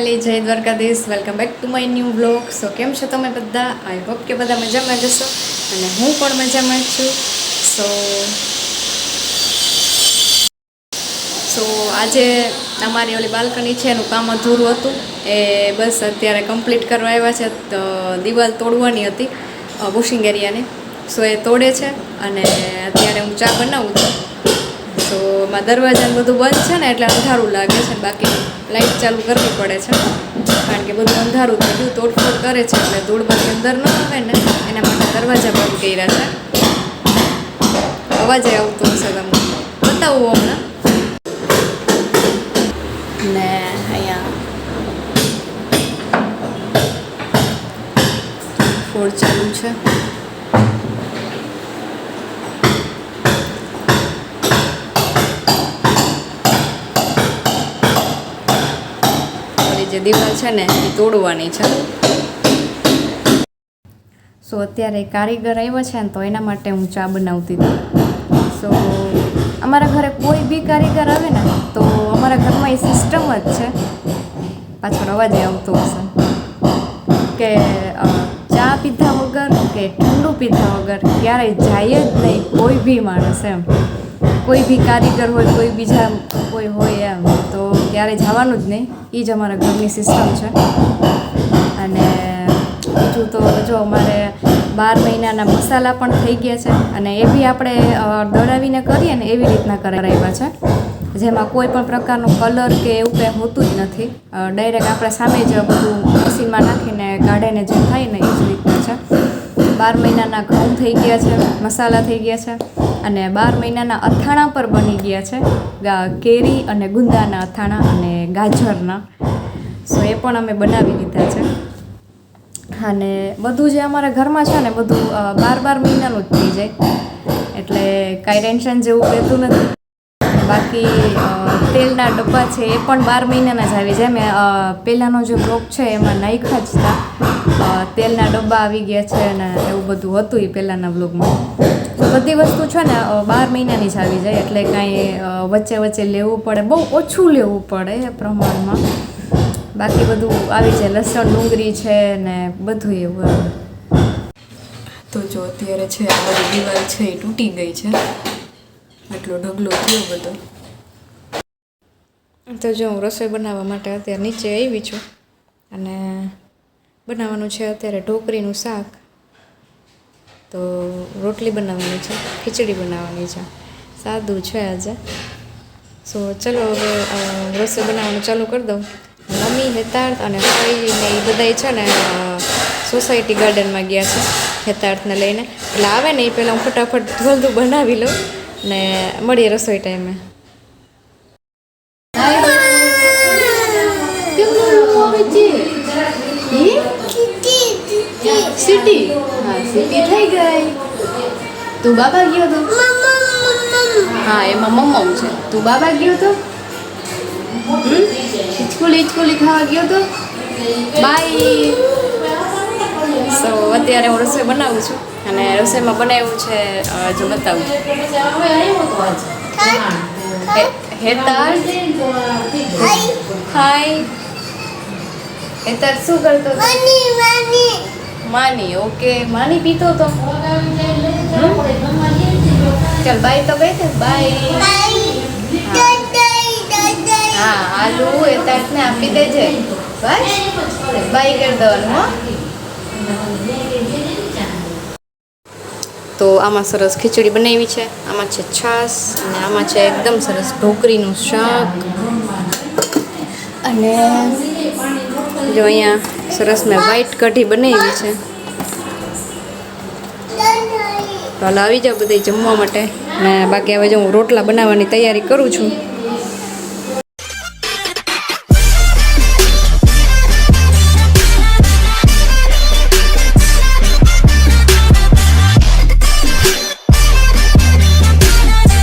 Finally જય Dwarkadhish, welcome back to my new blog. So કેમ છો તમે બધા? આઈ હોપ કે બધા મજામાં જશો અને હું પણ મજામાં જ છું. સો આજે અમારી ઓલી બાલ્કની છે એનું કામ અધૂરું હતું, એ બસ અત્યારે કમ્પ્લીટ કરવા આવ્યા છે. તો દિવાલ તોડવાની હતી વોશિંગ એરિયાની, સો એ તોડે છે અને અત્યારે હું ચા બનાવું છું. તો એમાં દરવાજાને બધું બંધ છે ને એટલે અંધારું લાગે છે, બાકી લાઇટ ચાલુ કરવી પડે છે કારણ કે બધું અંધારું થઈ ગયું. તોડફોડ કરે છે એટલે ધૂળ બધી અંદર ન આવે ને એના માટે દરવાજા બંધ કર્યા છે. અવાજ આવતો હશે તમને, બતાવું હમણાં. ને અહીંયા ફોડ ચાલુ છે. જે દિવાલ છે ને એ તોડવાની છે. સો અત્યારે કારીગર આવ્યા છે ને તો એના માટે હું ચા બનાવતી હતી. સો અમારા ઘરે કોઈ બી કારીગર આવે ને તો અમારા ઘરમાં એ સિસ્ટમ જ છે, પાછળ અવાજ આવતો હશે, કે ચા પીધા વગર કે ઠંડુ પીધા વગર ક્યારેય જાય જ નહીં કોઈ બી માણસ. એમ કોઈ બી કારીગર હોય, કોઈ બીજા કોઈ હોય એમ તો ક્યારેય જવાનું જ નહીં. એ જ અમારા ઘરની સિસ્ટમ છે. અને બીજું તો જો અમારે 12 મહિનાના મસાલા પણ થઈ ગયા છે અને એ બી આપણે દળાવીને કરીએ ને એવી રીતના કરાવ્યા છે, જેમાં કોઈ પણ પ્રકારનો કલર કે એવું કંઈ હોતું જ નથી. ડાયરેક્ટ આપણે સામે જ બધું મશીનમાં નાખીને કાઢીને જે થાય ને એ જ રીતના છે. 12 મહિનાના ઘઉં થઈ ગયા છે, મસાલા થઈ ગયા છે અને 12 મહિનાના અથાણા પર બની ગયા છે, કેરી અને ગુંદાના અથાણા અને ગાજરના. સો એ પણ અમે બનાવી લીધા છે. અને બધું જે અમારા ઘરમાં છે ને બધું 12 મહિનાનું જ થઈ જાય, એટલે કાંઈ ટેન્શન જેવું રહેતું નથી. બાકી તેલના ડબ્બા છે એ પણ 12 મહિનાના જ આવી જાય. મેં પહેલાંનો જે બ્લોગ છે એમાં નાખ્યા જ હતા, તેલના ડબ્બા આવી ગયા છે અને એવું બધું હતું એ પહેલાંના બ્લોગમાં. તો બધી વસ્તુ છે ને 12 મહિનાની જ આવી જાય, એટલે કાંઈ વચ્ચે વચ્ચે લેવું પડે, બહુ ઓછું લેવું પડે એ પ્રમાણમાં. બાકી બધું આવી જાય, લસણ ડુંગળી છે ને બધું એવું આવે. તો જો અત્યારે છે આ બધી દિવાલ છે એ તૂટી ગઈ છે, આટલો ઢગલો થયો બધો. તો જો હું રસોઈ બનાવવા માટે અત્યારે નીચે આવી છું અને બનાવવાનું છે અત્યારે ઢોકળીનું શાક. તો રોટલી બનાવવાની છે, ખીચડી બનાવવાની છે, સાદું છે આજે. સો ચલો હવે રસોઈ બનાવવાનું ચાલુ કરી દઉં. મમ્મી, હેતાર્થ અને ભાઈ ને એ બધાય છે ને સોસાયટી ગાર્ડનમાં ગયા છે હેતાર્થને લઈને, એટલે આવે ને એ પહેલાં હું ફટાફટ જલ્દી બનાવી લઉં ને મળીએ રસોઈ ટાઈમે. સિટી, હા સિટી થઈ ગઈ. તું બાબા ગયો તો? હા એમાં મમ્મમ છે. તું બાબા ગયો તો? હિચકોલી ખાવા ગયો તો? બાય. સો અત્યારે હું રસોઈ બનાવું છું અને રસોઈમાં બનાવ્યું છે, જો બતાવું. હેતાર્થ, હાય. હેતાર્થ શું કરતો હતો? માની. ઓકે, માની પીતો તો. ચાલ બાય તો કહી દે. બાય. હા આલુ હેતાર્થને આપી દેજે, બસ બાય કરી દેવાનું. હો તો આમાં સરસ ખીચડી બનાવી છે, આમાં છે છાશ અને આમાં છે એકદમ સરસ ઢોકળીનું શાક. અને જો અહીંયા સરસ મેં વ્હાઈટ કઢી બનાવી છે. તો હાલ આવી જાઓ બધા જમવા માટે. ને બાકી હવે જો હું રોટલા બનાવવાની તૈયારી કરું છું.